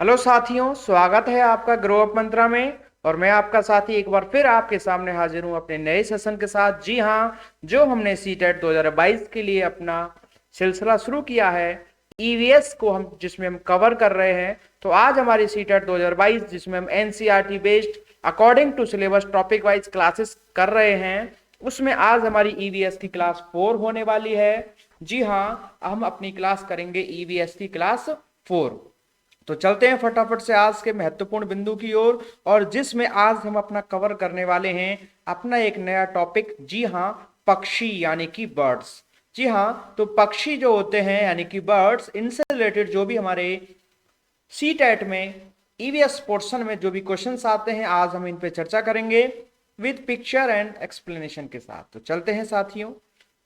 Hello साथियों, स्वागत है आपका ग्रो अप मंत्रा में। और मैं आपका साथी एक बार फिर आपके सामने हाजिर हूं अपने नए सेशन के साथ। जी हाँ, जो हमने सीटेट 2022 के लिए अपना सिलसिला शुरू किया है ईवीएस को, जिसमें हम कवर कर रहे हैं। तो आज हमारी सीटेट 2022 जिसमें हम NCERT based according to syllabus topic wise classes कर रहे हैं, उसमें आज हमारी ईवीएस की क्लास 4 होने वाली है। जी हाँ, हम अपनी क्लास करेंगे ईवीएस की क्लास 4। तो चलते हैं फटाफट से आज के महत्वपूर्ण बिंदु की ओर, और जिसमें आज हम अपना कवर करने वाले हैं अपना एक नया टॉपिक। जी हाँ, पक्षी यानी कि बर्ड्स। जी हाँ, तो पक्षी जो होते हैं यानी कि बर्ड्स, इनसे रिलेटेड जो भी हमारे सी टेट में ईवीएस पोर्शन में जो भी क्वेश्चंस आते हैं, आज हम इन पे चर्चा करेंगे विद पिक्चर एंड एक्सप्लेनेशन के साथ। तो चलते हैं साथियों।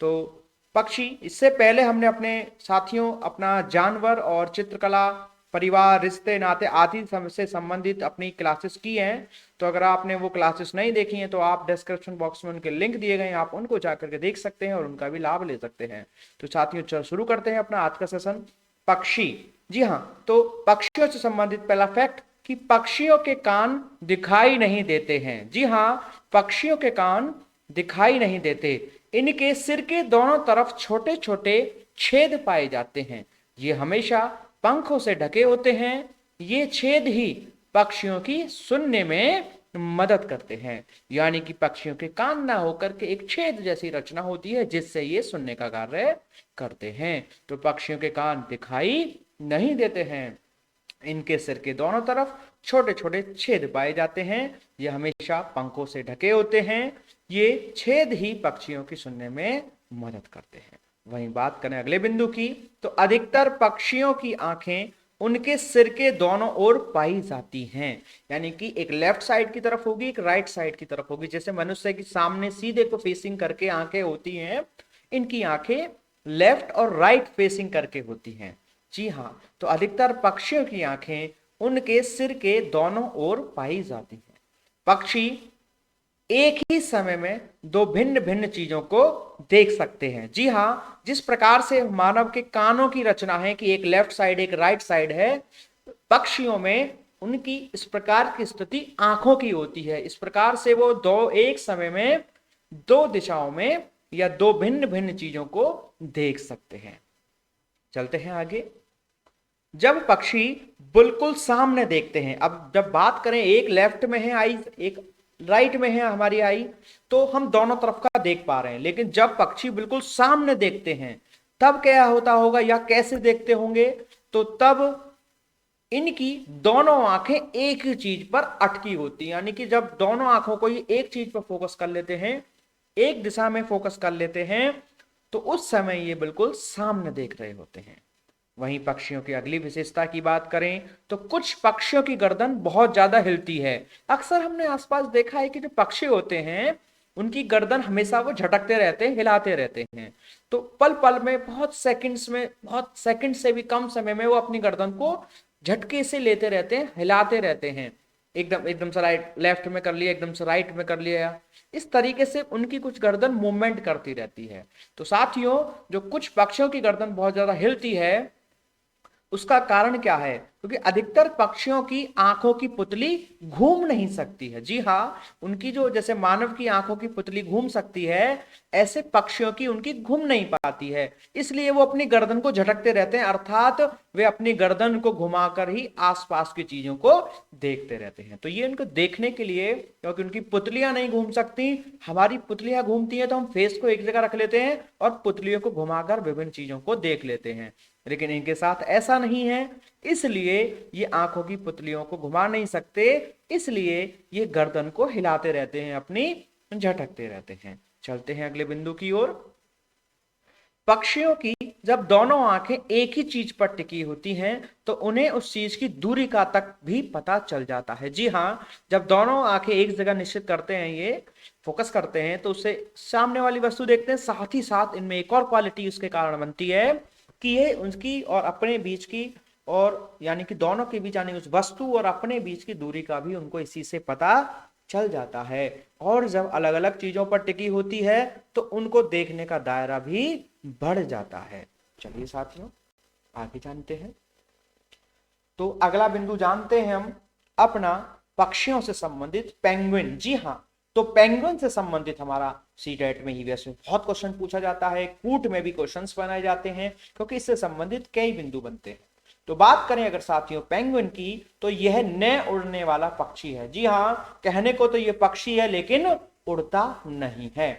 तो पक्षी, इससे पहले हमने अपने साथियों अपना जानवर और चित्रकला, परिवार, रिश्ते नाते आदि से संबंधित अपनी क्लासेस की हैं। तो अगर आपने वो क्लासेस नहीं देखी हैं तो आप डिस्क्रिप्शन बॉक्स में उनके लिंक दिए गए हैं, आप उनको जाकर के देख सकते हैं और उनका भी लाभ ले सकते हैं। तो साथियों, चल शुरू करते हैं अपना आज का सेशन। पक्षी। जी हाँ, तो पक्षियों से संबंधित पहला फैक्ट कि पक्षियों के कान दिखाई नहीं देते हैं। जी हाँ, पक्षियों के कान दिखाई नहीं देते। इनके सिर के दोनों तरफ छोटे छोटे छेद पाए जाते हैं। ये हमेशा पंखों से ढके होते हैं। ये छेद ही पक्षियों की सुनने में मदद करते हैं। यानी कि पक्षियों के कान ना होकर के एक छेद जैसी रचना होती है जिससे ये सुनने का कार्य करते हैं। तो पक्षियों के कान दिखाई नहीं देते हैं। इनके सिर के दोनों तरफ छोटे छोटे छेद पाए जाते हैं। ये हमेशा पंखों से ढके होते हैं। ये छेद ही पक्षियों की सुनने में मदद करते हैं। वहीं बात करें अगले बिंदु की, तो अधिकतर पक्षियों की आंखें उनके सिर के दोनों ओर पाई जाती हैं। यानी कि एक लेफ्ट साइड की तरफ होगी, एक राइट साइड की तरफ होगी। जैसे मनुष्य की सामने सीधे को फेसिंग करके आंखें होती हैं, इनकी आंखें लेफ्ट और राइट फेसिंग करके होती हैं। जी हाँ, तो अधिकतर पक्षियों की आंखें उनके सिर के दोनों ओर पाई जाती हैं। पक्षी एक ही समय में दो भिन्न भिन्न चीजों को देख सकते हैं। जी हाँ, जिस प्रकार से मानव के कानों की रचना है कि एक लेफ्ट साइड एक राइट साइड है, पक्षियों में उनकी इस प्रकार की स्थिति आंखों की होती है। इस प्रकार से वो दो एक समय में दो दिशाओं में या दो भिन्न भिन्न चीजों को देख सकते हैं। चलते हैं आगे। जब पक्षी बिल्कुल सामने देखते हैं, अब जब बात करें एक लेफ्ट में है आई, एक राइट में है हमारी आई, तो हम दोनों तरफ का देख पा रहे हैं। लेकिन जब पक्षी बिल्कुल सामने देखते हैं तब क्या होता होगा या कैसे देखते होंगे, तो तब इनकी दोनों आंखें एक ही चीज पर अटकी होती है। यानी कि जब दोनों आंखों को ये एक चीज पर फोकस कर लेते हैं, एक दिशा में फोकस कर लेते हैं, तो उस समय ये बिल्कुल सामने देख रहे होते हैं। वहीं पक्षियों की अगली विशेषता की बात करें तो कुछ पक्षियों की गर्दन बहुत ज्यादा हिलती है। अक्सर हमने आसपास देखा है कि जो पक्षी होते हैं उनकी गर्दन हमेशा वो झटकते रहते हैं, हिलाते रहते हैं। तो पल पल में, बहुत सेकंड्स में, बहुत सेकंड से भी कम समय में वो अपनी गर्दन को झटके से लेते रहते हैं, हिलाते रहते हैं। एकदम एकदम से राइट लेफ्ट में कर लिया, एकदम से राइट में कर लिया। इस तरीके से उनकी कुछ गर्दन मूवमेंट करती रहती है। तो साथियों, जो कुछ पक्षियों की गर्दन बहुत ज्यादा हिलती है उसका कारण क्या है? क्योंकि अधिकतर पक्षियों की आंखों की पुतली घूम नहीं सकती है। जी हाँ, उनकी जो जैसे मानव की आंखों की पुतली घूम सकती है, ऐसे पक्षियों की उनकी घूम नहीं पाती है। इसलिए वो अपनी गर्दन को झटकते रहते हैं, अर्थात वे अपनी गर्दन को घुमाकर ही आसपास की चीजों को देखते रहते हैं। तो ये उनको देखने के लिए, क्योंकि उनकी पुतलियां नहीं घूम सकती, हमारी पुतलियां घूमती हैं, तो हम फेस को एक जगह रख लेते हैं और पुतलियों को घुमाकर विभिन्न चीजों को देख लेते हैं। लेकिन इनके साथ ऐसा नहीं है, इसलिए ये आंखों की पुतलियों को घुमा नहीं सकते। इसलिए ये गर्दन को हिलाते रहते हैं, अपनी झटकते रहते हैं। चलते हैं अगले बिंदु की ओर। पक्षियों की जब दोनों आंखें एक ही चीज पर टिकी होती हैं तो उन्हें उस चीज की दूरी का तक भी पता चल जाता है। जी हाँ, जब दोनों आंखें एक जगह निश्चित करते हैं, ये फोकस करते हैं, तो उससे सामने वाली वस्तु देखते हैं। साथ ही साथ इनमें एक और क्वालिटी उसके कारण बनती है कि ये उनकी और अपने बीच की, और यानी कि दोनों के बीच, यानी उस वस्तु और अपने बीच की दूरी का भी उनको इसी से पता चल जाता है। और जब अलग अलग चीजों पर टिकी होती है तो उनको देखने का दायरा भी बढ़ जाता है। चलिए साथियों, आगे जानते हैं। तो अगला बिंदु जानते हैं हम अपना पक्षियों से संबंधित पेंगुइन। जी हाँ, तो पेंगुइन से संबंधित हमारा सीटेट में ही वैसे बहुत क्वेश्चन पूछा जाता है, कूट में भी क्वेश्चंस बनाए जाते हैं क्योंकि इससे संबंधित कई बिंदु बनते हैं। तो बात करें अगर साथियों पेंगुइन की, तो यह न उड़ने वाला पक्षी है। जी हाँ, कहने को तो यह पक्षी है लेकिन उड़ता नहीं है।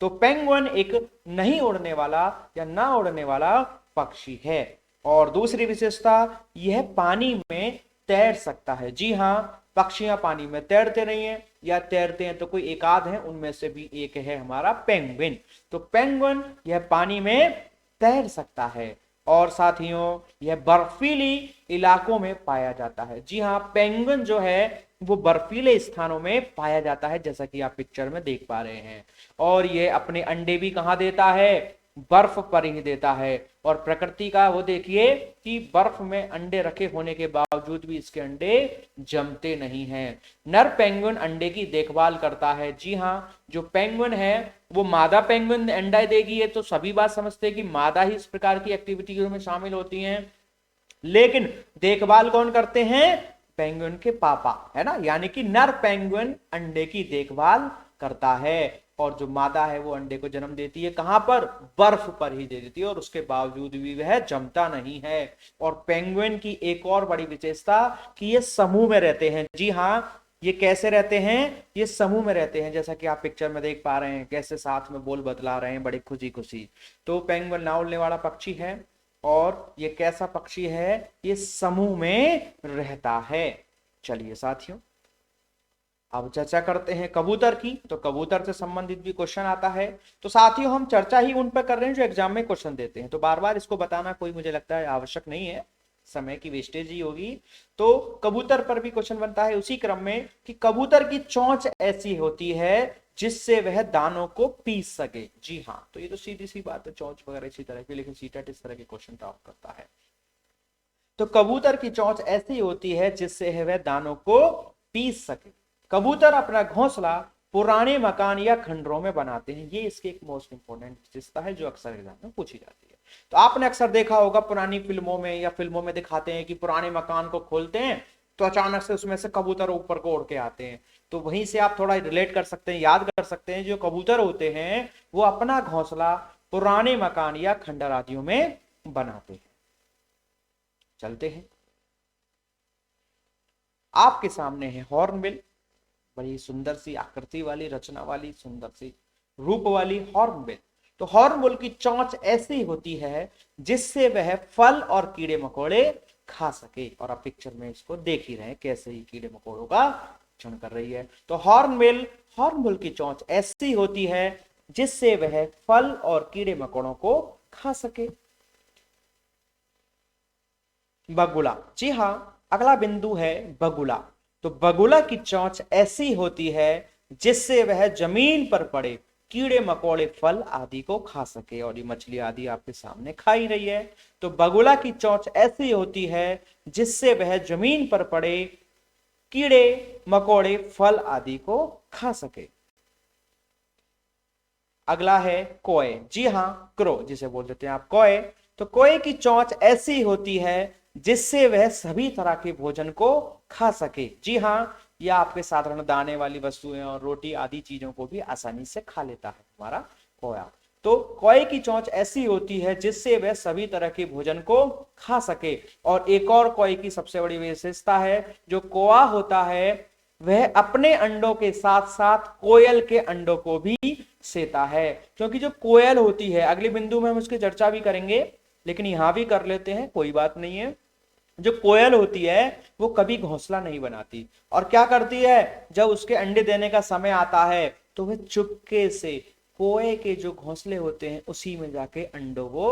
तो पेंगुइन एक नहीं उड़ने वाला या ना उड़ने वाला पक्षी है। और दूसरी विशेषता, यह पानी में तैर सकता है। जी हाँ, पक्षियां पानी में तैरते नहीं है या तैरते हैं तो कोई एक आध है, उनमें से भी एक है हमारा पेंगुइन। तो पेंगुइन यह पानी में तैर सकता है और साथियों यह बर्फीली इलाकों में पाया जाता है। जी हाँ, पेंगुइन जो है वो बर्फीले स्थानों में पाया जाता है, जैसा कि आप पिक्चर में देख पा रहे हैं। और ये अपने अंडे भी कहां देता है? बर्फ पर ही देता है। और प्रकृति का वो देखिए कि बर्फ में अंडे रखे होने के बावजूद भी इसके अंडे जमते नहीं हैं। नर पेंगुइन अंडे की देखभाल करता है। जी हाँ, जो पेंगुइन है वो मादा पेंगुइन अंडा देगी, है तो सभी बात समझते हैं कि मादा ही इस प्रकार की एक्टिविटीज में शामिल होती हैं, लेकिन देखभाल कौन करते हैं? पेंगुइन के पापा, है ना। यानी कि नर पेंगुइन अंडे की देखभाल करता है और जो मादा है वो अंडे को जन्म देती है कहां पर? बर्फ पर ही दे देती है और उसके बावजूद भी वह जमता नहीं है। और पेंगुइन की एक और बड़ी विशेषता कि ये समूह में रहते हैं। जी हाँ, ये कैसे रहते हैं? ये समूह में रहते हैं, जैसा कि आप पिक्चर में देख पा रहे हैं कैसे साथ में बोल बतला रहे हैं बड़े खुशी खुशी। तो पेंगुइन ना उड़ने वाला पक्षी है और ये कैसा पक्षी है? ये समूह में रहता है। चलिए साथियों, अब चर्चा करते हैं कबूतर की। तो कबूतर से संबंधित भी क्वेश्चन आता है। तो साथियों हम चर्चा ही उन पर कर रहे हैं जो एग्जाम में क्वेश्चन देते हैं, तो बार बार इसको बताना कोई मुझे लगता है आवश्यक नहीं है, समय की वेस्टेज ही होगी। तो कबूतर पर भी क्वेश्चन बनता है उसी क्रम में कि कबूतर की चोंच ऐसी होती है जिससे वह दानों को पीस सके। जी हाँ, तो ये तो सीधी सी बात है, चोंच वगैरह इसी तरह की, लेकिन सीटेट इस तरह के क्वेश्चन ड्रॉप करता है। तो कबूतर की चोंच ऐसी होती है जिससे वह दानों को पीस सके। कबूतर अपना घोंसला पुराने मकान या खंडरों में बनाते हैं। ये इसकी एक मोस्ट इंपोर्टेंट विशेषता है जो अक्सर एग्जाम में पूछी जाती है। तो आपने अक्सर देखा होगा पुरानी फिल्मों में या फिल्मों में दिखाते हैं कि पुराने मकान को खोलते हैं तो अचानक से उसमें से कबूतर ऊपर को उड़ के आते हैं। तो वहीं से आप थोड़ा रिलेट कर सकते हैं, याद कर सकते हैं, जो कबूतर होते हैं वो अपना घोंसला पुराने मकान या खंडर आदियों में बनाते हैं। चलते हैं, आपके सामने है हॉर्नबिल, बड़ी सुंदर सी आकृति वाली, रचना वाली, सुंदर सी रूप वाली हॉर्नबिल। तो हॉर्नबिल की चोंच ऐसी होती है जिससे वह फल और कीड़े मकोड़े खा सके। और आप पिक्चर में इसको देख ही रहे हैं कैसे ही कीड़े मकोड़ों का भक्षण कर रही है। तो हॉर्नबिल की चोंच ऐसी होती है जिससे वह फल और कीड़े मकोड़ों को खा सके। बगुला, जी हाँ, अगला बिंदु है बगुला। तो बगुला की चोंच ऐसी होती है जिससे वह जमीन पर पड़े कीड़े मकोड़े फल आदि को खा सके। और ये मछली आदि आपके सामने खा ही रही है। तो बगुला की चोंच ऐसी होती है जिससे वह जमीन पर पड़े कीड़े मकोड़े फल आदि को खा सके। अगला है कोए, जी हाँ, क्रो जिसे बोल देते हैं आप कोए। तो कोए की चोंच ऐसी होती है जिससे वह सभी तरह के भोजन को खा सके। जी हाँ, यह आपके साधारण दाने वाली वस्तुएं और रोटी आदि चीजों को भी आसानी से खा लेता है हमारा कोया। तो कोए की चोंच ऐसी होती है जिससे वह सभी तरह के भोजन को खा सके। और एक और कोए की सबसे बड़ी विशेषता है, जो कोआ होता है वह अपने अंडों के साथ साथ कोयल के अंडों को भी सेता है। क्योंकि जो कोयल होती है, अगले बिंदु में हम उसकी चर्चा भी करेंगे लेकिन यहां भी कर लेते हैं, कोई बात नहीं है। जो कोयल होती है वो कभी घोंसला नहीं बनाती और क्या करती है, जब उसके अंडे देने का समय आता है तो वह चुपके से कोए के जो घोंसले होते हैं उसी में जाके अंडों वो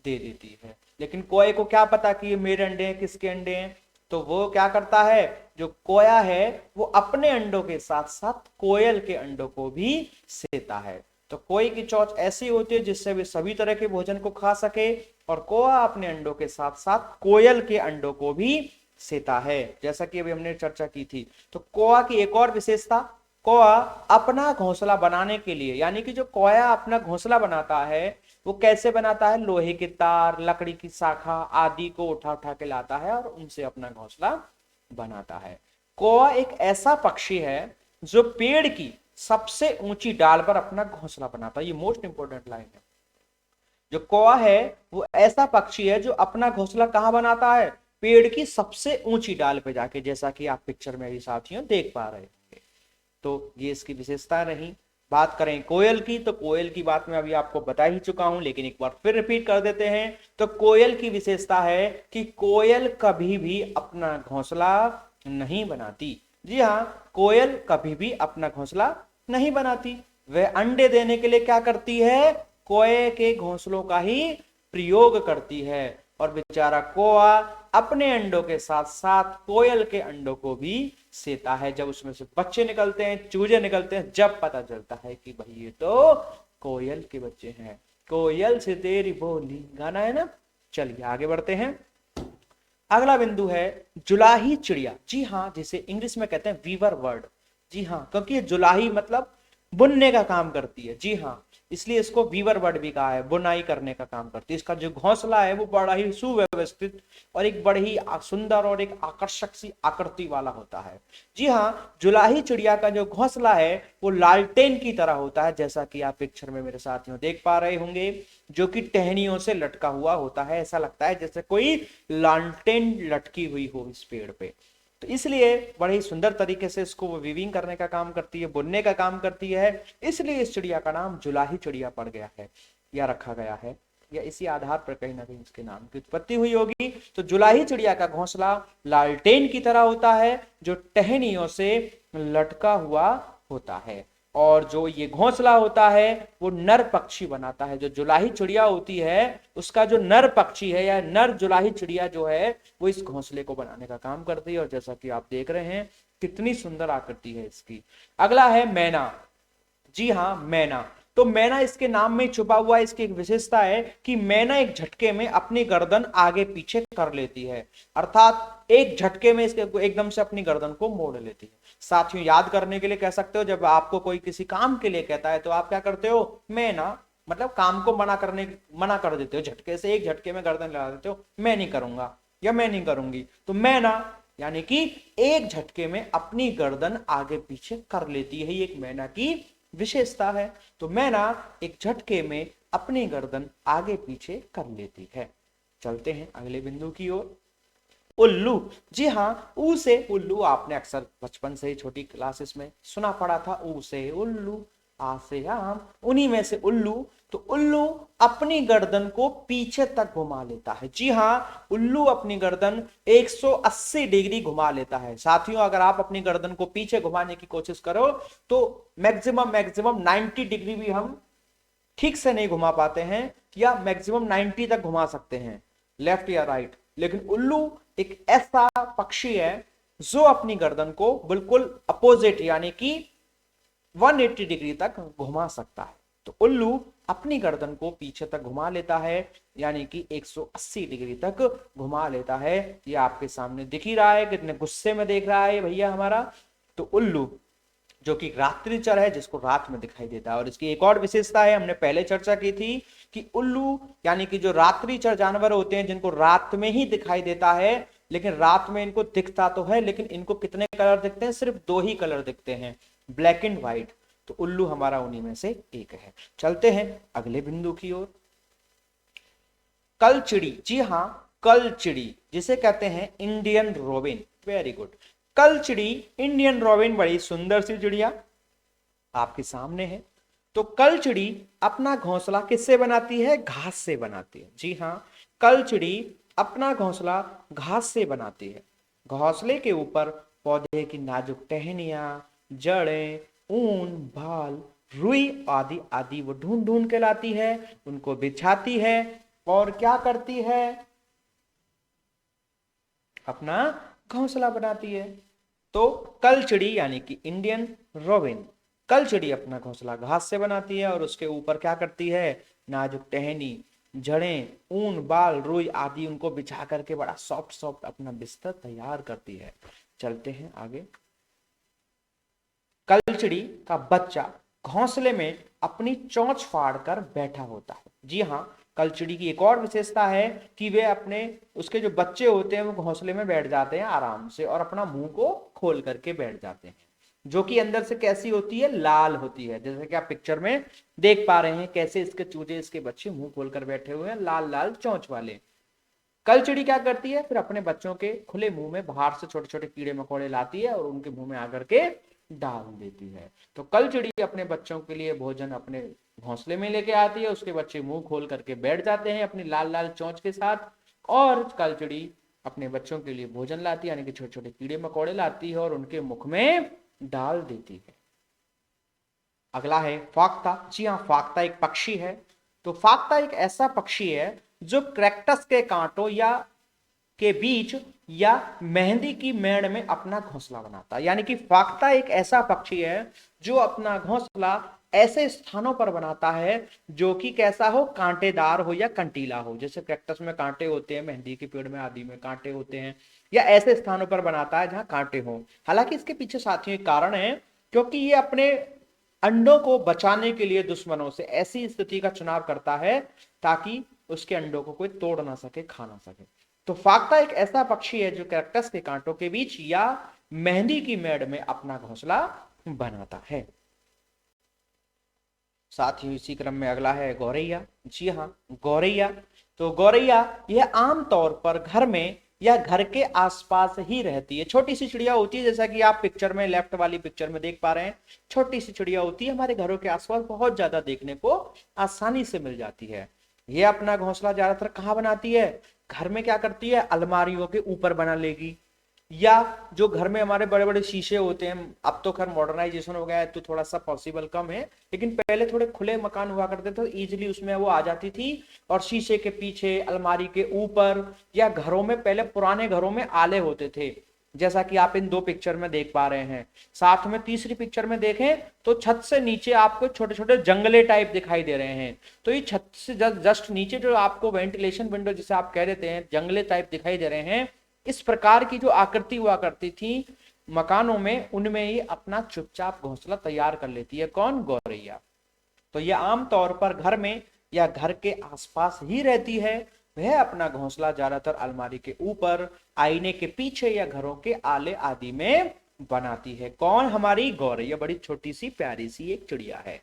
दे देती है। लेकिन कोए को क्या पता कि ये मेरे अंडे हैं, किसके अंडे हैं, तो वो क्या करता है, जो कोया है वो अपने अंडों के साथ साथ कोयल के अंडों को भी सेता है। तो कोए की चोंच ऐसी होती है जिससे वे सभी तरह के भोजन को खा सके और कोआ अपने अंडों के साथ साथ कोयल के अंडों को भी सेता है, जैसा कि अभी हमने चर्चा की थी। तो कोआ की एक और विशेषता, कौआ अपना घोंसला बनाने के लिए, यानी कि जो कौआ अपना घोंसला बनाता है वो कैसे बनाता है, लोहे के तार, लकड़ी की शाखा आदि को उठा उठा के लाता है और उनसे अपना घोंसला बनाता है। कौआ एक ऐसा पक्षी है जो पेड़ की सबसे ऊंची डाल पर अपना घोंसला बनाता है। ये मोस्ट इंपोर्टेंट लाइन है। जो कौआ है वो ऐसा पक्षी है जो अपना घोंसला कहां बनाता है, पेड़ की सबसे ऊंची डाल पे जाके, जैसा कि आप पिक्चर में भी साथियों देख पा रहे हैं। तो ये इसकी विशेषता रही। बात करें कोयल की, तो कोयल की बात मैं अभी आपको बता ही चुका हूं, लेकिन एक बार फिर रिपीट कर देते हैं। तो कोयल की विशेषता है कि कोयल कभी भी अपना घोंसला नहीं बनाती। जी हाँ, कोयल कभी भी अपना घोंसला नहीं बनाती। वह अंडे देने के लिए क्या करती है, कोए के घोंसलों का ही प्रयोग करती है। और बेचारा कौआ अपने अंडों के साथ साथ कोयल के अंडों को भी सेता है। जब उसमें से बच्चे निकलते हैं, चूजे निकलते हैं, जब पता चलता है कि भाई ये तो कोयल के बच्चे हैं। कोयल से तेरी बोली, गाना है ना। चलिए आगे बढ़ते हैं। अगला बिंदु है जुलाही चिड़िया। जी हाँ, जिसे इंग्लिश में कहते हैं वीवर बर्ड। जी हाँ, क्योंकि ये जुलाही मतलब बुनने का काम करती है। जी हाँ, इसलिए इसको वीवर बर्ड भी कहा है, बुनाई करने का काम करती है। इसका जो घोंसला है वो बड़ा ही सुव्यवस्थित और एक बड़ी ही सुंदर और एक आकर्षक सी आकृति वाला होता है। जी हाँ, जुलाही चिड़िया का जो घोंसला है वो लालटेन की तरह होता है, जैसा कि आप पिक्चर में मेरे साथियों देख पा रहे होंगे, जो कि टहनियों से लटका हुआ होता है। ऐसा लगता है जैसे कोई लालटेन लटकी हुई हो इस पेड़ पे। तो इसलिए बड़े ही सुंदर तरीके से इसको वो वीविंग करने का काम करती है, बुनने का काम करती है। इसलिए इस चिड़िया का नाम जुलाही चिड़िया पड़ गया है या रखा गया है, या इसी आधार पर कहीं ना कहीं इसके नाम की उत्पत्ति हुई होगी। तो जुलाही चिड़िया का घोंसला लालटेन की तरह होता है, जो टहनियों से लटका हुआ होता है। और जो ये घोंसला होता है वो नर पक्षी बनाता है। जो जुलाही चिड़िया होती है उसका जो नर पक्षी है या नर जुलाही चिड़िया जो है वो इस घोंसले को बनाने का काम करती है। और जैसा कि आप देख रहे हैं कितनी सुंदर आकृति है इसकी। अगला है मैना। जी हाँ, मैना। तो मैना इसके नाम में छुपा हुआ है। इसकी एक विशेषता है कि मैना एक झटके में अपनी गर्दन आगे पीछे कर लेती है, अर्थात एक झटके में इसके एकदम से अपनी गर्दन को मोड़ लेती है। साथियों याद करने के लिए कह सकते हो, जब आपको कोई किसी काम के लिए कहता है तो आप क्या करते हो, मैना मतलब काम को मना कर देते हो, झटके से एक झटके में गर्दन लगा देते हो, मैं नहीं करूंगा या मैं नहीं करूंगी। तो मैना यानी कि एक झटके में अपनी गर्दन आगे पीछे कर लेती है, ये एक मैना की विशेषता है। तो मैना एक झटके में अपनी गर्दन आगे पीछे कर लेती है। चलते हैं अगले बिंदु की ओर। उल्लू। जी हाँ, ऊ से उल्लू आपने अक्सर बचपन से ही छोटी क्लासेस में सुना पड़ा था, ऊ से उल्लू आ से आम, उन्हीं में से उल्लू। तो उल्लू अपनी गर्दन को पीछे तक घुमा लेता है। जी हाँ, उल्लू अपनी गर्दन 180 डिग्री घुमा लेता है। साथियों अगर आप अपनी गर्दन को पीछे घुमाने की कोशिश करो तो मैक्सिमम 90 डिग्री भी हम ठीक से नहीं घुमा पाते हैं, या मैक्सिमम 90 तक घुमा सकते हैं लेफ्ट या राइट। लेकिन उल्लू एक ऐसा पक्षी है जो अपनी गर्दन को बिल्कुल अपोजिट यानी कि 180 डिग्री तक घुमा सकता है। तो उल्लू अपनी गर्दन को पीछे तक घुमा लेता है, यानी कि 180 डिग्री तक घुमा लेता है। ये आपके सामने दिख ही रहा है, कितने गुस्से में देख रहा है भैया हमारा। तो उल्लू जो कि रात्रिचर है, जिसको रात में दिखाई देता है। और इसकी एक और विशेषता है, हमने पहले चर्चा की थी कि उल्लू यानी कि जो रात्रिचर जानवर होते हैं जिनको रात में ही दिखाई देता है, लेकिन रात में इनको दिखता तो है लेकिन इनको कितने कलर दिखते हैं, सिर्फ 2 ही कलर दिखते हैं, ब्लैक एंड व्हाइट। तो उल्लू हमारा उन्हीं में से एक है। चलते हैं अगले बिंदु की ओर। कलचिड़ी। जी हाँ, कलचिड़ी जिसे कहते हैं इंडियन रोबिन। Very good. कलचिड़ी इंडियन रोबिन बड़ी सुंदर सी चिड़िया आपके सामने है। तो कलचिड़ी अपना घोंसला किससे बनाती है, घास से बनाती है। जी हाँ, कलचिड़ी अपना घोंसला घास से बनाती है। घोंसले के ऊपर पौधे की नाजुक टहनियां, जड़ें, ऊन, बाल, रुई आदि आदि वो ढूंढ ढूंढ के लाती है, उनको बिछाती है और क्या करती है, अपना घोंसला बनाती है। तो कलचिड़ी यानी कि इंडियन रोबिन, कलचिड़ी अपना घोंसला घास से बनाती है और उसके ऊपर क्या करती है, नाजुक टहनी, जड़ें, ऊन, बाल, रुई आदि उनको बिछा करके बड़ा सॉफ्ट सॉफ्ट अपना बिस्तर तैयार करती है। चलते हैं आगे। कलचड़ी का बच्चा घोंसले में अपनी चोंच फाड़ कर बैठा होता है। जी हाँ, कलचड़ी की एक और विशेषता है कि वे अपने उसके जो बच्चे होते हैं वो घोंसले में बैठ जाते हैं आराम से और अपना मुंह को खोल करके बैठ जाते हैं, जो कि अंदर से कैसी होती है, लाल होती है। जैसे कि आप पिक्चर में देख पा रहे हैं कैसे इसके चूजे, इसके बच्चे मुंह खोलकर बैठे हुए हैं, लाल लाल चोंच वाले। कलचड़ी क्या करती है, फिर अपने बच्चों के खुले मुंह में बाहर से छोटे छोटे कीड़े मकोड़े लाती है और उनके मुंह में आकर के डाल देती है। तो कलचड़ी अपने बच्चों के लिए भोजन अपने घोंसले में लेके आती है, उसके बच्चे मुंह खोल करके बैठ जाते हैं अपनी लाल लाल चोंच के साथ, और कलचड़ी अपने बच्चों के लिए भोजन लाती है, यानी कि छोटे छोटे कीड़े मकोड़े लाती है और उनके मुख में डाल देती है। अगला है फाख्ता। जी हाँ, फाख्ता एक पक्षी है। तो फाख्ता एक ऐसा पक्षी है जो कैक्टस के कांटों या के बीच या मेहंदी की मेड़ में अपना घोंसला बनाता है। यानी कि फाख्ता एक ऐसा पक्षी है जो अपना घोंसला ऐसे स्थानों पर बनाता है जो कि कैसा हो, कांटेदार हो या कंटीला हो। जैसे कैक्टस में कांटे होते हैं, मेहंदी के पेड़ में आदि में कांटे होते हैं, या ऐसे स्थानों पर बनाता है जहां कांटे हो। हालांकि इसके पीछे साथियों एक कारण है, क्योंकि ये अपने अंडों को बचाने के लिए दुश्मनों से ऐसी स्थिति का चुनाव करता है ताकि उसके अंडों को कोई तोड़ ना सके, खा ना सके। तो फाख्ता एक ऐसा पक्षी है जो कैक्टस के कांटों के बीच या मेहंदी की मेड़ में अपना घोंसला बनाता है। साथ ही इसी क्रम में अगला है गौरैया। जी हाँ, गौरैया। तो गौरैया यह आमतौर पर घर में या घर के आसपास ही रहती है। छोटी सी चिड़िया होती है, जैसा कि आप पिक्चर में, लेफ्ट वाली पिक्चर में देख पा रहे हैं, छोटी सी चिड़िया होती है, हमारे घरों के आसपास बहुत ज्यादा देखने को आसानी से मिल जाती है। ये अपना घोंसला ज्यादातर कहाँ बनाती है, घर में क्या करती है, अलमारियों के ऊपर बना लेगी, या जो घर में हमारे बड़े बड़े शीशे होते हैं, अब तो खैर मॉडर्नाइजेशन हो गया है तो थोड़ा सा पॉसिबल कम है, लेकिन पहले थोड़े खुले मकान हुआ करते थे तो इजीली उसमें वो आ जाती थी, और शीशे के पीछे, अलमारी के ऊपर, या घरों में पहले पुराने घरों में आले होते थे, जैसा कि आप इन दो पिक्चर में देख पा रहे हैं। साथ में तीसरी पिक्चर में देखें तो छत से नीचे आपको छोटे छोटे जंगले टाइप दिखाई दे रहे हैं। तो ये छत से जस्ट नीचे जो आपको वेंटिलेशन विंडो जिसे आप कह देते हैं, जंगले टाइप दिखाई दे रहे हैं, इस प्रकार की जो आकृति हुआ करती थी मकानों में, उनमें ही अपना चुपचाप घोंसला तैयार कर लेती है। कौन, गौरैया। तो यह आमतौर पर घर में या घर के आसपास ही रहती है। वह अपना घोंसला ज्यादातर अलमारी के ऊपर, आईने के पीछे या घरों के आले आदि में बनाती है। कौन, हमारी गौरैया। बड़ी छोटी सी प्यारी सी एक चिड़िया है।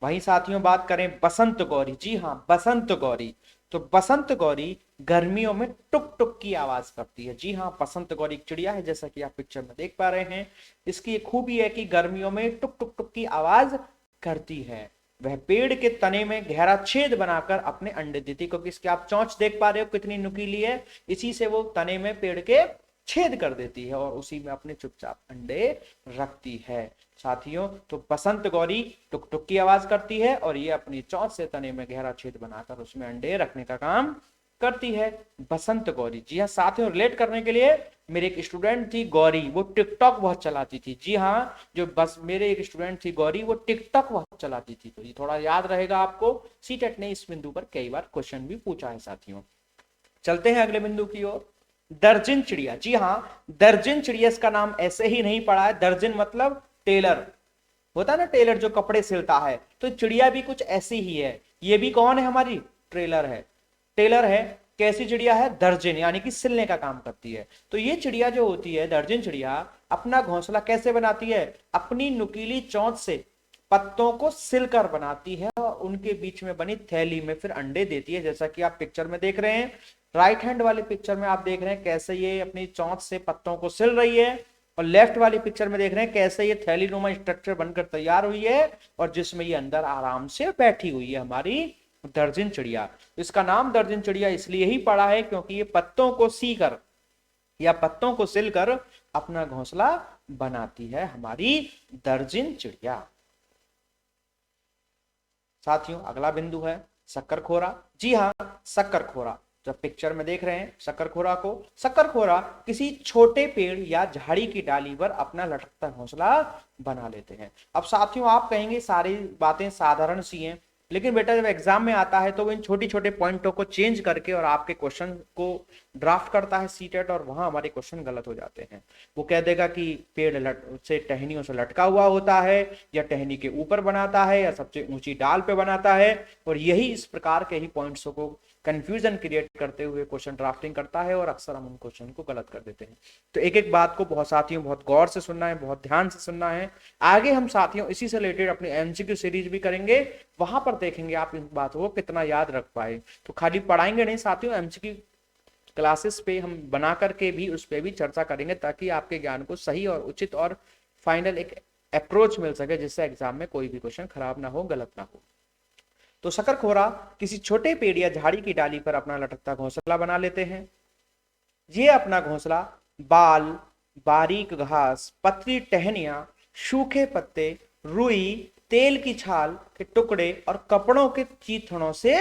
वहीं साथियों बात करें बसंत गौरी। जी हाँ, बसंत गौरी। तो बसंत गौरी गर्मियों में टुक टुक की आवाज करती है। जी हाँ, बसंत गौरी एक चिड़िया है, जैसा कि आप पिक्चर में देख पा रहे हैं। इसकी एक खूबी है कि गर्मियों में टुक टुक टुक की आवाज करती है। वह पेड़ के तने में गहरा छेद बनाकर अपने अंडे देती है, क्योंकि इसके आप चोंच देख पा रहे हो कितनी नुकीली है, इसी से वो तने में पेड़ के छेद कर देती है और उसी में अपने चुपचाप अंडे रखती है। साथियों, तो बसंत गौरी टुक टुक की आवाज करती है और ये अपनी चोंच से तने में गहरा छेद बनाकर उसमें अंडे रखने का काम करती है बसंत गौरी। जी हाँ साथियों, रिलेट करने के लिए, मेरे एक स्टूडेंट थी गौरी, वो टिकटॉक बहुत चलाती थी। जी हाँ, जो बस मेरे एक स्टूडेंट थी गौरी, वो टिकटॉक बहुत चलाती थी। तो ये थोड़ा याद रहेगा आपको, सीटेट ने इस बिंदु पर कई बार क्वेश्चन भी पूछा है। साथियों चलते हैं अगले बिंदु की ओर। दर्जन चिड़िया। जी हाँ, दर्जन चिड़िया, इसका नाम ऐसे ही नहीं पड़ा है। दर्जन मतलब टेलर होता है ना, टेलर जो कपड़े सिलता है, तो चिड़िया भी कुछ ऐसी ही है। ये भी कौन है, हमारी ट्रेलर है, टेलर है। कैसी चिड़िया है, दर्जन, यानी कि सिलने का काम करती है। तो ये चिड़िया जो होती है दर्जन चिड़िया, अपना घोंसला कैसे बनाती है, अपनी नुकीली चोंच से पत्तों को सिलकर बनाती है और उनके बीच में बनी थैली में फिर अंडे देती है, जैसा कि आप पिक्चर में देख रहे हैं। राइट हैंड वाले पिक्चर में आप देख रहे हैं कैसे ये अपनी चोंच से पत्तों को सिल रही है, और लेफ्ट वाली पिक्चर में देख रहे हैं कैसे ये थैली नुमा स्ट्रक्चर बनकर तैयार हुई है और जिसमें ये अंदर आराम से बैठी हुई है हमारी दर्जन चिड़िया। इसका नाम दर्जन चिड़िया इसलिए ही पड़ा है क्योंकि ये पत्तों को सीकर या पत्तों को सिलकर अपना घोंसला बनाती है हमारी दर्जन चिड़िया। साथियों अगला बिंदु है शक्करखोरा। जी हाँ, शक्करखोरा, जब पिक्चर में देख रहे हैं शक्करखोरा को, शक्करखोरा किसी छोटे पेड़ या झाड़ी की डाली पर अपना लटकता घोंसला बना लेते हैं। अब साथियों आप कहेंगे सारी बातें साधारण सी हैं, लेकिन बेटा जब एग्जाम में आता है तो वो इन छोटी छोटे पॉइंटों को चेंज करके और आपके क्वेश्चन को ड्राफ्ट करता है सीटेट, और वहां हमारे क्वेश्चन गलत हो जाते हैं। वो कह देगा कि पेड़ से टहनियों से लटका हुआ होता है, या टहनी के ऊपर बनाता है, या सबसे ऊंची डाल पे बनाता है, और यही इस प्रकार के ही पॉइंट्स को कंफ्यूजन क्रिएट करते हुए क्वेश्चन ड्राफ्टिंग करता है, और अक्सर हम उन क्वेश्चन को गलत कर देते हैं। तो एक एक बात को बहुत साथियों बहुत गौर से सुनना है, बहुत ध्यान से सुनना है। आगे हम साथियों इसी से रिलेटेड अपनी एमसीक्यू सीरीज भी करेंगे, वहां पर देखेंगे आप इन बातों को कितना याद रख पाए। तो खाली पढ़ाएंगे नहीं साथियों, एमसीक्यू क्लासेस पे हम बना करके भी उस पर भी चर्चा करेंगे, ताकि आपके ज्ञान को सही और उचित और फाइनल एक अप्रोच मिल सके, जिससे एग्जाम में कोई भी क्वेश्चन खराब ना हो, गलत ना हो। तो शकरखोरा किसी छोटे पेड़ या झाड़ी की डाली पर अपना लटकता घोंसला बना लेते हैं। ये अपना घोंसला बाल, बारीक घास, पतली टहनियां, सूखे पत्ते, रुई, तेल की छाल के टुकड़े और कपड़ों के चीथड़ों से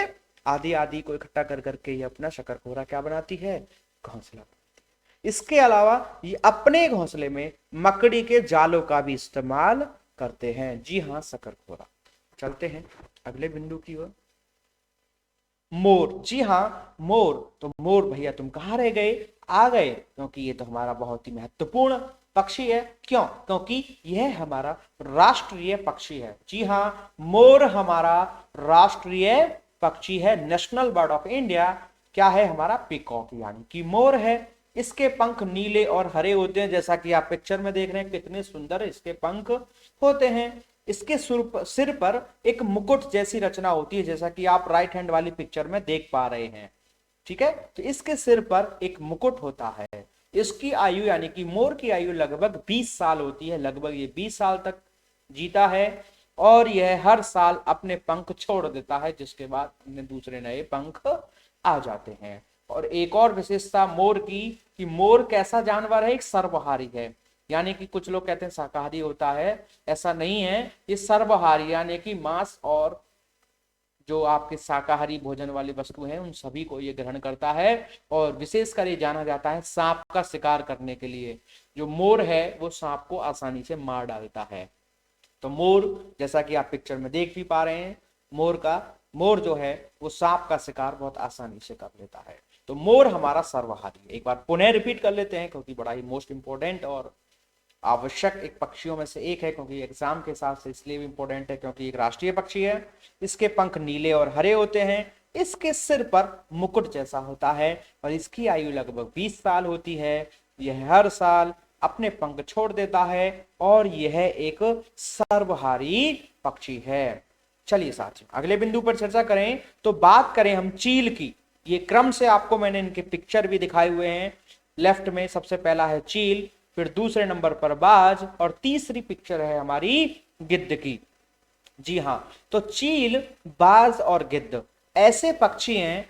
आदि आदि को इकट्ठा कर करके ये अपना शकरखोरा क्या बनाती है, घोंसला बनाती है। इसके अलावा ये अपने घोंसले में मकड़ी के जालों का भी इस्तेमाल करते हैं। जी हाँ शकरखोरा। चलते हैं अगले बिंदु की ओर। मोर। जी हाँ मोर। तो मोर भैया तुम कहाँ रह गए, आ गए, क्योंकि ये तो हमारा बहुत ही महत्वपूर्ण पक्षी है। क्यों? क्योंकि यह हमारा राष्ट्रीय पक्षी है। जी हाँ मोर हमारा राष्ट्रीय पक्षी है, नेशनल बर्ड ऑफ इंडिया क्या है हमारा, पीकॉक यानी कि मोर है। इसके पंख नीले और हरे होते हैं, जैसा कि आप पिक्चर में देख रहे हैं कितने सुंदर इसके पंख होते हैं। इसके सिर पर एक मुकुट जैसी रचना होती है, जैसा कि आप राइट हैंड वाली पिक्चर में देख पा रहे हैं। ठीक है, तो इसके सिर पर एक मुकुट होता है। इसकी आयु यानी कि मोर की आयु लगभग 20 साल होती है, लगभग ये 20 साल तक जीता है, और यह हर साल अपने पंख छोड़ देता है, जिसके बाद अपने दूसरे नए पंख आ जाते हैं। और एक और विशेषता मोर की कि मोर कैसा जानवर है, एक सर्वहारी है। यानी कि कुछ लोग कहते हैं शाकाहारी होता है, ऐसा नहीं है, ये सर्वहारी यानी कि मांस और जो आपके शाकाहारी भोजन वाली वस्तु हैं उन सभी को ये ग्रहण करता है। और विशेषकर ये जाना जाता है सांप का शिकार करने के लिए। जो मोर है वो सांप को आसानी से मार डालता है। तो मोर जैसा कि आप पिक्चर में देख भी पा रहे हैं, मोर जो है वो सांप का शिकार बहुत आसानी से कर लेता है। तो मोर हमारा सर्वहारी है। एक बार पुनः रिपीट कर लेते हैं, क्योंकि बड़ा ही मोस्ट इंपॉर्टेंट और आवश्यक एक पक्षियों में से एक है, क्योंकि एग्जाम के हिसाब से इसलिए भी इंपॉर्टेंट है क्योंकि एक राष्ट्रीय पक्षी है। इसके पंख नीले और हरे होते हैं, इसके सिर पर मुकुट जैसा होता है, और इसकी आयु लगभग 20 साल होती है। यह हर साल अपने पंख छोड़ देता है, और यह एक सर्वहारी पक्षी है। चलिए साथियों अगले बिंदु पर चर्चा करें, तो बात करें हम चील की। ये क्रम से आपको मैंने इनके पिक्चर भी दिखाए हुए हैं। लेफ्ट में सबसे पहला है चील, फिर दूसरे नंबर पर बाज, और तीसरी पिक्चर है हमारी गिद्ध की। जी हां, तो चील, बाज और गिद्ध ऐसे पक्षी हैं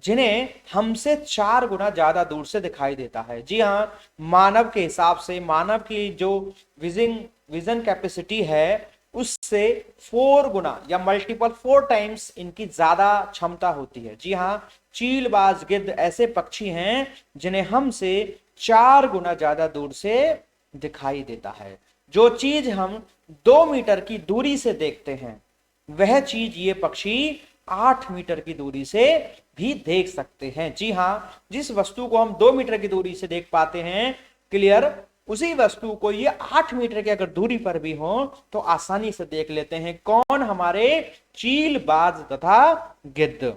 जिन्हें हमसे 4 गुना ज्यादा दूर से दिखाई देता है। जी हां, मानव के हिसाब से, मानव की जो विजन कैपेसिटी है उससे 4 गुना या मल्टीपल 4 टाइम्स इनकी ज्यादा क्षमता होती है। जी हां, चील, बाज, गिद्ध ऐसे पक्षी हैं जिन्हें हमसे 4 गुना ज्यादा दूर से दिखाई देता है। जो चीज हम 2 मीटर की दूरी से देखते हैं वह चीज ये पक्षी 8 मीटर की दूरी से भी देख सकते हैं। जी हां, जिस वस्तु को हम 2 मीटर की दूरी से देख पाते हैं क्लियर, उसी वस्तु को ये 8 मीटर की अगर दूरी पर भी हो तो आसानी से देख लेते हैं। कौन? हमारे चील, बाज तथा गिद्ध।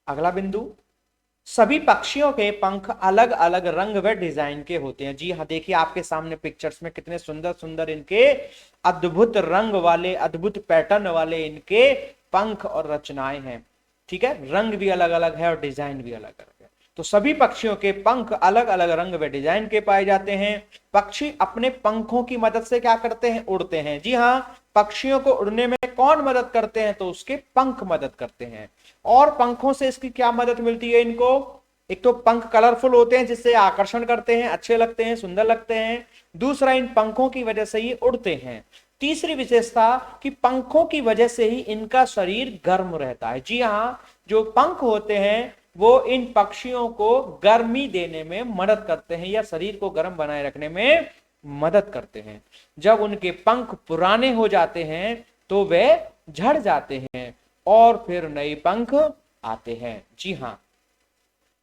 अगला बिंदु, सभी पक्षियों के पंख अलग अलग रंग व डिजाइन के होते हैं। जी हाँ, देखिए आपके सामने पिक्चर्स में कितने सुंदर सुंदर इनके अद्भुत रंग वाले, अद्भुत पैटर्न वाले इनके पंख और रचनाएं हैं। ठीक है, रंग भी अलग अलग है और डिजाइन भी अलग अलग है। तो सभी पक्षियों के पंख अलग अलग रंग व डिजाइन के पाए जाते हैं। पक्षी अपने पंखों की मदद से क्या करते हैं? उड़ते हैं। जी हाँ, पक्षियों को उड़ने में कौन मदद करते हैं? तो उसके पंख मदद करते हैं। और पंखों से इसकी क्या मदद मिलती है इनको? एक तो पंख कलरफुल होते हैं जिससे आकर्षण करते हैं, अच्छे लगते हैं, सुंदर लगते हैं। दूसरा, इन पंखों की वजह से ये उड़ते हैं। तीसरी विशेषता कि पंखों की वजह से ही इनका शरीर गर्म रहता है। जी हाँ, जो पंख होते हैं वो इन पक्षियों को गर्मी देने में मदद करते हैं या शरीर को गर्म बनाए रखने में मदद करते हैं। जब उनके पंख पुराने हो जाते हैं तो वे झड़ जाते हैं और फिर नए पंख आते हैं। जी हाँ,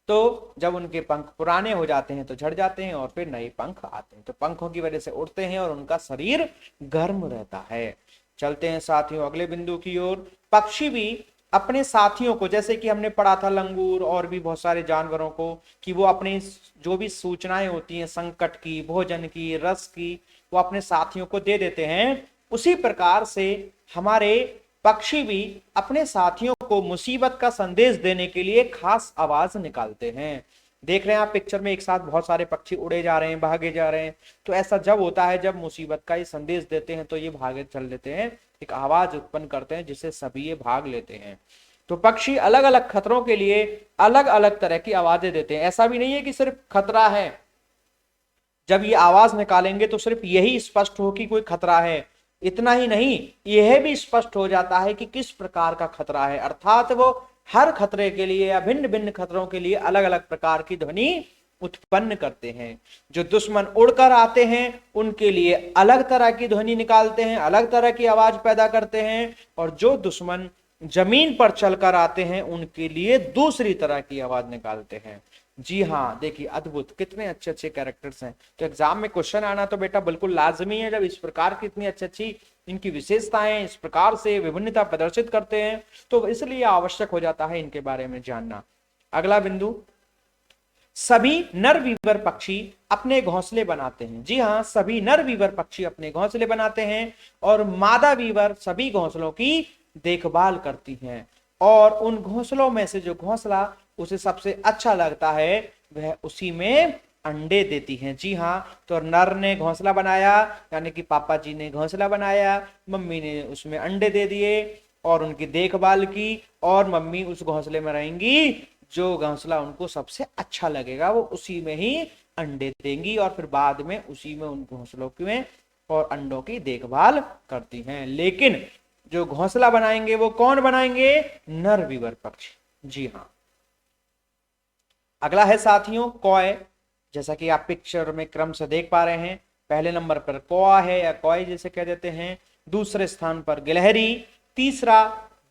तो जब उनके पंख पुराने हो जाते हैं तो झड़ जाते हैं और फिर नए पंख आते हैं, तो पंखों की वजह से उड़ते हैं और उनका शरीर गर्म रहता है। चलते हैं साथियों अगले बिंदु की ओर। पक्षी भी अपने साथियों को, जैसे कि हमने पढ़ा था लंगूर और भी बहुत सारे जानवरों को, कि वो अपनी जो भी सूचनाएं होती हैं संकट की, भोजन की, रस की, वो अपने साथियों को दे देते हैं। उसी प्रकार से हमारे पक्षी भी अपने साथियों को मुसीबत का संदेश देने के लिए खास आवाज निकालते हैं। देख रहे हैं आप पिक्चर में एक साथ बहुत सारे पक्षी उड़े जा रहे हैं, भागे जा रहे हैं। तो ऐसा जब होता है, जब मुसीबत का ये संदेश देते हैं, तो ये भागे चल लेते हैं, एक आवाज उत्पन्न करते हैं जिससे सभी ये भाग लेते हैं। तो पक्षी अलग अलग खतरों के लिए अलग अलग तरह की आवाजें देते हैं। ऐसा भी नहीं है कि सिर्फ खतरा है, जब ये आवाज निकालेंगे तो सिर्फ यही स्पष्ट हो कि कोई खतरा है, इतना ही नहीं, यह भी स्पष्ट हो जाता है कि किस प्रकार का खतरा है। अर्थात वो हर खतरे के लिए या भिन्न भिन्न खतरों के लिए अलग अलग प्रकार की ध्वनि उत्पन्न करते हैं। जो दुश्मन उड़कर आते हैं उनके लिए अलग तरह की ध्वनि निकालते हैं, अलग तरह की आवाज पैदा करते हैं, और जो दुश्मन जमीन पर चलकर आते हैं उनके लिए दूसरी तरह की आवाज निकालते हैं। जी हाँ, देखिए अद्भुत, कितने अच्छे अच्छे कैरेक्टर्स हैं। तो एग्जाम में क्वेश्चन आना तो बेटा बिल्कुल लाजमी है। जब इस प्रकार की इतनी अच्छी अच्छी इनकी विशेषताएं इस प्रकार से विभिन्नता प्रदर्शित करते हैं, तो इसलिए आवश्यक हो जाता है इनके बारे में जानना। अगला बिंदु, सभी नर वीवर पक्षी अपने घोंसले बनाते हैं। जी हाँ, सभी नर वीवर पक्षी अपने घोंसले बनाते हैं और मादा वीवर सभी घोंसलों की देखभाल करती हैं, और उन घोंसलों में से जो घोंसला उसे सबसे अच्छा लगता है वह उसी में अंडे देती हैं। जी हाँ, तो नर ने घोंसला बनाया, यानी कि पापा जी ने घोंसला बनाया, मम्मी ने उसमें अंडे दे दिए और उनकी देखभाल की, और मम्मी उस घोंसले में रहेंगी, जो घोंसला उनको सबसे अच्छा लगेगा वो उसी में ही अंडे देंगी, और फिर बाद में उसी में उन घोंसलों में और अंडों की देखभाल करती हैं। लेकिन जो घोंसला बनाएंगे वो कौन बनाएंगे? नर वीवर पक्षी। जी हाँ। अगला है साथियों कौए। जैसा कि आप पिक्चर में क्रम से देख पा रहे हैं, पहले नंबर पर कौआ है या कौए जिसे कह देते हैं, दूसरे स्थान पर गिलहरी, तीसरा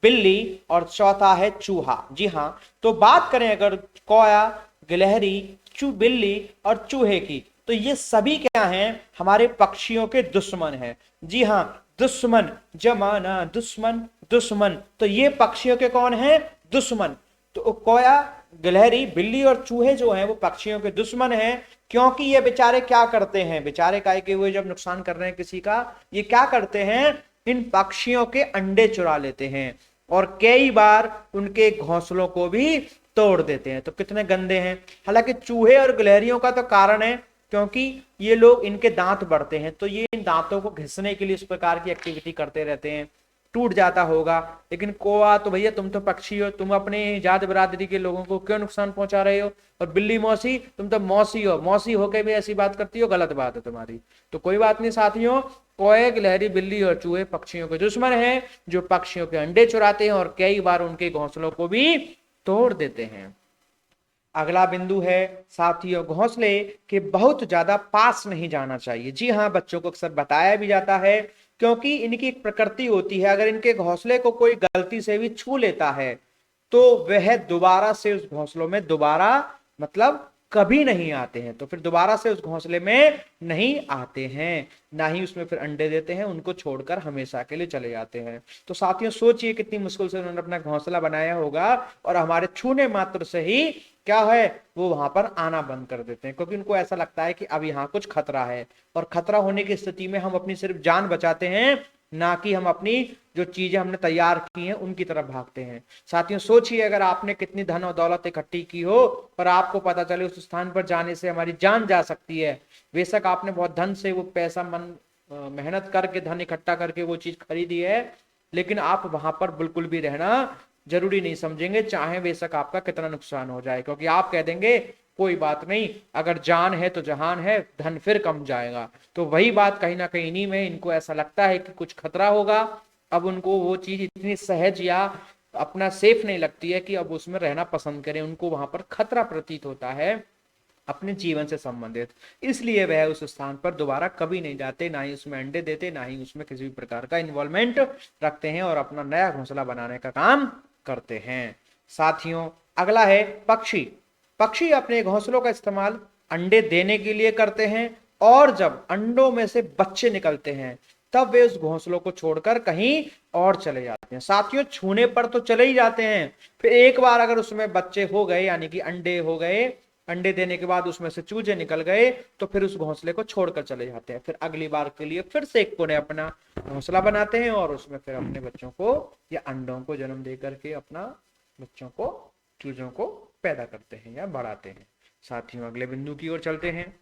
बिल्ली और चौथा है चूहा। जी हाँ, तो बात करें अगर कौआ, गिलहरी, बिल्ली और चूहे की, तो ये सभी क्या हैं? हमारे पक्षियों के दुश्मन हैं। जी हाँ, दुश्मन, जमाना दुश्मन, दुश्मन, तो ये पक्षियों के कौन है? दुश्मन। तो कौआ, गिलहरी, बिल्ली और चूहे जो हैं वो पक्षियों के दुश्मन हैं, क्योंकि ये बेचारे क्या करते हैं? बेचारे काय के हुए जब नुकसान कर रहे हैं किसी का, ये क्या करते हैं? इन पक्षियों के अंडे चुरा लेते हैं और कई बार उनके घोंसलों को भी तोड़ देते हैं। तो कितने गंदे हैं। हालांकि चूहे और गिलहरियों का तो कारण है क्योंकि ये लोग, इनके दांत बढ़ते हैं, तो ये इन दांतों को घिसने के लिए इस प्रकार की एक्टिविटी करते रहते हैं, टूट जाता होगा। लेकिन कौआ तो भैया तुम तो पक्षी हो, तुम अपने जात बिरादरी के लोगों को क्यों नुकसान पहुंचा रहे हो? और बिल्ली मौसी, तुम तो मौसी हो, मौसी होकर भी ऐसी बात करती हो, गलत बात है तुम्हारी। तो कोई बात नहीं साथियों, कौए, गिलहरी, बिल्ली और चूहे पक्षियों के दुश्मन हैं, जो पक्षियों के अंडे चुराते हैं और कई बार उनके घोंसलों को भी तोड़ देते हैं। अगला बिंदु है साथियों, घोंसले के बहुत ज्यादा पास नहीं जाना चाहिए। जी हाँ, बच्चों को अक्सर बताया भी जाता है, क्योंकि इनकी एक प्रकृति होती है, अगर इनके घोंसले को कोई गलती से भी छू लेता है तो वह दोबारा से उस घोंसलों में दोबारा मतलब कभी नहीं आते हैं। तो फिर दोबारा से उस घोंसले में नहीं आते हैं, ना ही उसमें फिर अंडे देते हैं, उनको छोड़कर हमेशा के लिए चले जाते हैं। तो साथियों सोचिए कितनी मुश्किल से उन्होंने अपना घोंसला बनाया होगा, और हमारे छूने मात्र से ही क्या है, वो वहां पर आना बंद कर देते हैं, क्योंकि उनको ऐसा लगता है कि अब यहाँ कुछ खतरा है। और खतरा होने की स्थिति में हम अपनी सिर्फ जान बचाते हैं, ना कि हम अपनी जो चीजें हमने तैयार की हैं उनकी तरफ भागते हैं। साथियों सोचिए, अगर आपने कितनी धन और दौलत इकट्ठी की हो पर आपको पता चले उस स्थान पर जाने से हमारी जान जा सकती है, बेशक आपने बहुत धन से वो पैसा मेहनत करके धन इकट्ठा करके वो चीज खरीदी है, लेकिन आप वहां पर बिल्कुल भी रहना जरूरी नहीं समझेंगे, चाहे बेशक आपका कितना नुकसान हो जाए, क्योंकि आप कह देंगे कोई बात नहीं, अगर जान है तो जहान है, धन फिर कम जाएगा। तो वही बात कहीं ना कहीं इन्हीं में इनको ऐसा लगता है कि कुछ खतरा होगा, अब उनको वो चीज इतनी सहज या अपना सेफ नहीं लगती है कि अब उसमें रहना पसंद करें, उनको वहां पर खतरा प्रतीत होता है। अपने जीवन से संबंधित, इसलिए वह उस स्थान पर दोबारा कभी नहीं जाते, ना ही उसमें अंडे देते, ना ही उसमें किसी भी प्रकार का इन्वॉल्वमेंट रखते हैं और अपना नया घोंसला बनाने का काम करते हैं। साथियों अगला है पक्षी। पक्षी अपने घोंसलों का इस्तेमाल अंडे देने के लिए करते हैं और जब अंडों में से बच्चे निकलते हैं तब वे उस घोंसलों को छोड़कर कहीं और चले जाते हैं। साथियों छूने पर तो चले ही जाते हैं, फिर एक बार अगर उसमें बच्चे हो गए यानी कि अंडे हो गए, अंडे देने के बाद उसमें से चूजे निकल गए तो फिर उस घोंसले को छोड़कर चले जाते हैं, फिर अगली बार के लिए फिर से एक पुनः अपना घोंसला बनाते हैं और उसमें फिर अपने बच्चों को या अंडों को जन्म दे करके अपना बच्चों को, चूजों को पैदा करते हैं या बढ़ाते हैं। साथियों अगले बिंदु की ओर चलते हैं।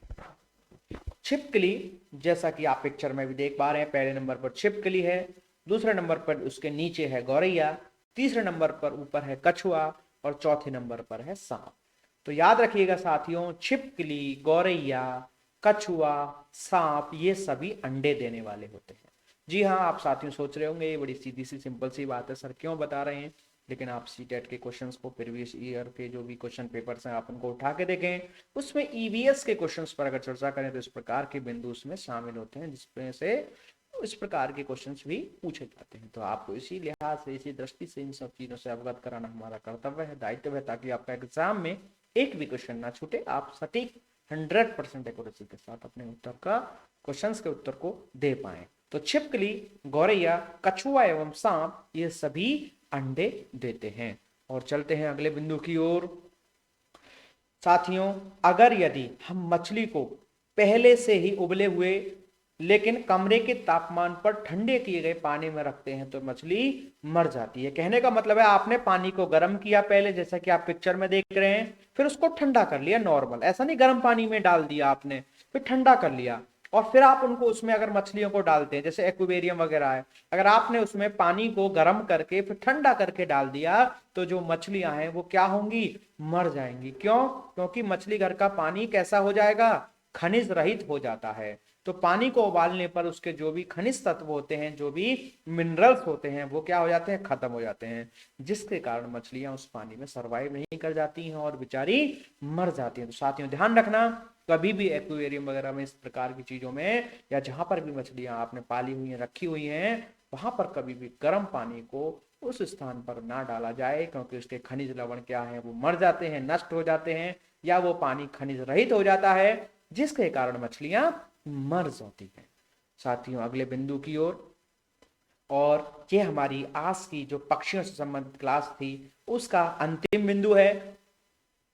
छिपकली, जैसा कि आप पिक्चर में भी देख पा रहे हैं, पहले नंबर पर छिपकली है, दूसरे नंबर पर उसके नीचे है गौरैया, तीसरे नंबर पर ऊपर है कछुआ और चौथे नंबर पर है सांप। तो याद रखिएगा साथियों, छिपकली, गौरैया, कछुआ, सांप ये सभी अंडे देने वाले होते हैं। जी हाँ, आप साथियों सोच रहे होंगे ये बड़ी सीधी सी सिंपल सी बात है सर, क्यों बता रहे हैं, लेकिन आप सीटेट के क्वेश्चंस को, प्रीवियस ईयर के जो भी क्वेश्चन पेपर्स हैं आप उनको उठा के देखें, उसमें ईवीएस के क्वेश्चंस पर अगर चर्चा करें तो इस प्रकार के बिंदु उसमें शामिल होते हैं जिसमें से इस प्रकार के क्वेश्चंस भी पूछे जाते हैं। तो आपको इसी लिहाज से, इसी दृष्टि से इन सब चीजों से अवगत कराना हमारा कर्तव्य है, दायित्व है, ताकि आपका एग्जाम में एक भी क्वेश्चन ना छूटे, आप सटीक 100% एक्यूरेसी के साथ अपने उत्तर का, क्वेश्चंस के उत्तर को दे पाए। तो छिपकली, गौरैया, कछुआ एवं सांप ये सभी अंडे देते हैं। और चलते हैं अगले बिंदु की ओर। साथियों अगर यदि हम मछली को पहले से ही उबले हुए लेकिन कमरे के तापमान पर ठंडे किए गए पानी में रखते हैं तो मछली मर जाती है। कहने का मतलब है आपने पानी को गर्म किया पहले, जैसा कि आप पिक्चर में देख रहे हैं, फिर उसको ठंडा कर लिया नॉर्मल, ऐसा नहीं गर्म पानी में डाल दिया आपने, फिर ठंडा कर लिया और फिर आप उनको उसमें अगर मछलियों को डालते हैं, जैसे एक्वेरियम वगैरह है, अगर आपने उसमें पानी को गर्म करके फिर ठंडा करके डाल दिया तो जो मछलियां हैं वो क्या होंगी, मर जाएंगी। क्यों? क्योंकि मछली घर का पानी कैसा हो जाएगा, खनिज रहित हो जाता है। तो पानी को उबालने पर उसके जो भी खनिज तत्व होते हैं, जो भी मिनरल्स होते हैं, वो क्या हो जाते हैं, खत्म हो जाते हैं, जिसके कारण मछलियां उस पानी में सरवाइव नहीं कर जाती हैं और बेचारी मर जाती हैं। तो साथियों ध्यान रखना, कभी भी एक्वेरियम वगैरह में, इस प्रकार की चीजों में, या जहां पर भी मछलियां आपने पाली हुई हैं, रखी हुई हैं, वहां पर कभी भी गर्म पानी को उस स्थान पर ना डाला जाए, क्योंकि उसके खनिज लवण क्या है, वो मर जाते हैं, नष्ट हो जाते हैं, या वो पानी खनिज रहित हो जाता है, जिसके कारण मछलियां मर जाती है। साथियों अगले बिंदु की ओर, और ये हमारी आज की जो पक्षियों से संबंधित क्लास थी उसका अंतिम बिंदु है,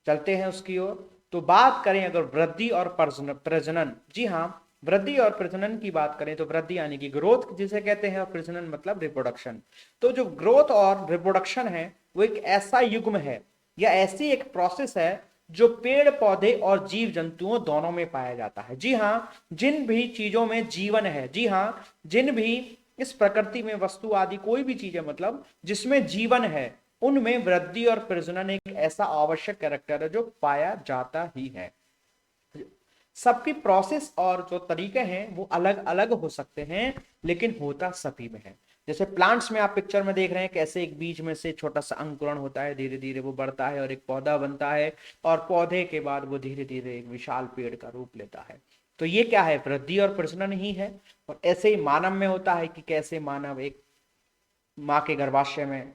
चलते हैं उसकी ओर। तो बात करें अगर वृद्धि और प्रजनन, जी हाँ, वृद्धि और प्रजनन की बात करें तो वृद्धि यानी कि ग्रोथ जिसे कहते हैं और प्रजनन मतलब रिप्रोडक्शन। तो जो ग्रोथ और रिप्रोडक्शन है वो एक ऐसा युग्म है या ऐसी एक प्रोसेस है जो पेड़ पौधे और जीव जंतुओं दोनों में पाया जाता है। जी हाँ, जिन भी चीजों में जीवन है, जी हाँ, जिन भी इस प्रकृति में वस्तु आदि कोई भी चीज है मतलब जिसमें जीवन है, उनमें वृद्धि और प्रजनन एक ऐसा आवश्यक कैरेक्टर है जो पाया जाता ही है। सबकी प्रोसेस और जो तरीके हैं वो अलग अलग हो सकते हैं लेकिन होता सभी में है। जैसे प्लांट्स में आप पिक्चर में देख रहे हैं कैसे एक बीज में से छोटा सा अंकुरण होता है, धीरे धीरे वो बढ़ता है और एक पौधा बनता है, और पौधे के बाद वो धीरे धीरे एक विशाल पेड़ का रूप लेता है। तो ये क्या है, वृद्धि और प्रजनन ही है। और ऐसे ही मानव में होता है कि कैसे मानव एक माँ के गर्भाशय में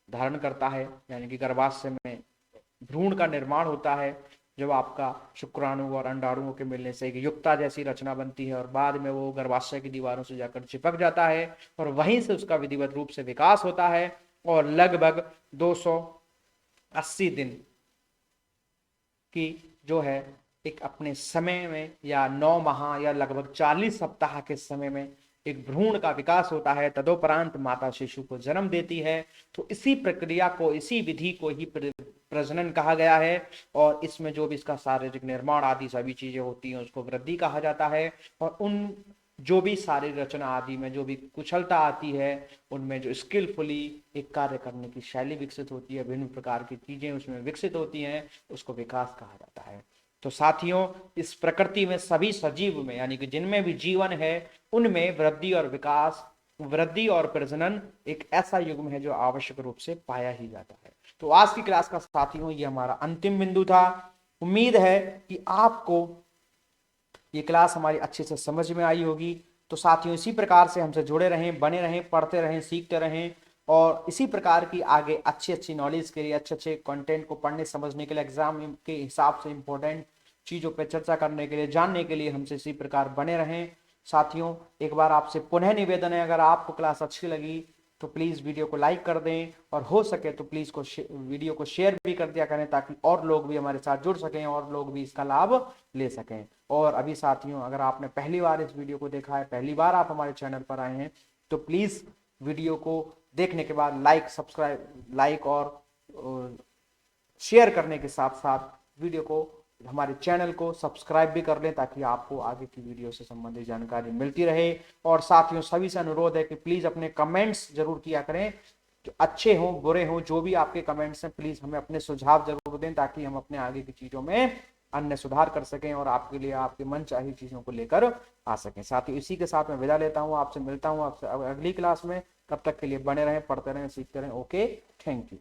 धारण करता है, यानी कि गर्भाशय में भ्रूण का निर्माण होता है, जब आपका शुक्राणु और अंडाणुओं के मिलने से एक युक्ता जैसी रचना बनती है और बाद में वो गर्भाशय की दीवारों से जाकर चिपक जाता है और वहीं से उसका विधिवत रूप से विकास होता है और लगभग 280 दिन की जो है एक अपने समय में या 9 माह या लगभग 40 सप्ताह के समय में एक भ्रूण का विकास होता है, तदोपरांत माता शिशु को जन्म देती है। तो इसी प्रक्रिया को, इसी विधि को ही प्रजनन कहा गया है और इसमें जो भी इसका शारीरिक निर्माण आदि सभी चीजें होती हैं उसको वृद्धि कहा जाता है। और उन जो भी शारीरिक रचना आदि में जो भी कुशलता आती है, उनमें जो स्किलफुली एक कार्य करने की शैली विकसित होती है, विभिन्न प्रकार की चीजें उसमें विकसित होती हैं, उसको विकास कहा जाता है। तो साथियों इस प्रकृति में सभी सजीव में, यानी कि जिनमें भी जीवन है, उनमें वृद्धि और विकास, वृद्धि और प्रजनन एक ऐसा युग्म है जो आवश्यक रूप से पाया ही जाता है। तो आज की क्लास का साथियों ये हमारा अंतिम बिंदु था। उम्मीद है कि आपको ये क्लास हमारी अच्छे से समझ में आई होगी। तो साथियों इसी प्रकार से हमसे जुड़े रहें, बने रहें, पढ़ते रहें, सीखते रहें और इसी प्रकार की आगे अच्छी अच्छी नॉलेज के लिए, अच्छे अच्छे कंटेंट को पढ़ने समझने के लिए, एग्जाम के हिसाब से इंपॉर्टेंट चीज़ों पर चर्चा करने के लिए, जानने के लिए हमसे इसी प्रकार बने रहें। साथियों एक बार आपसे पुनः निवेदन है, अगर आपको क्लास अच्छी लगी तो प्लीज़ वीडियो को लाइक कर दें और हो सके तो प्लीज़ वीडियो को शेयर भी कर दिया करें ताकि और लोग भी हमारे साथ जुड़ सकें और लोग भी इसका लाभ ले सकें। और अभी साथियों अगर आपने पहली बार इस वीडियो को देखा है, पहली बार आप हमारे चैनल पर आए हैं, तो प्लीज़ वीडियो को देखने के बाद लाइक और शेयर करने के साथ साथ वीडियो को, हमारे चैनल को सब्सक्राइब भी कर लें ताकि आपको आगे की वीडियो से संबंधित जानकारी मिलती रहे। और साथियों सभी से अनुरोध है कि प्लीज़ अपने कमेंट्स जरूर किया करें, जो अच्छे हों बुरे हों, जो भी आपके कमेंट्स हैं प्लीज़ हमें अपने सुझाव जरूर दें ताकि हम अपने आगे की चीज़ों में अन्य सुधार कर सकें और आपके लिए आपके मन चाही चीज़ों को लेकर आ सकें। साथियों इसी के साथ मैं विदा लेता हूँ, आपसे मिलता हूँ आपसे अगली क्लास में। तब तक के लिए बने रहें, पढ़ते रहें, सीखते रहें। Okay, thank you.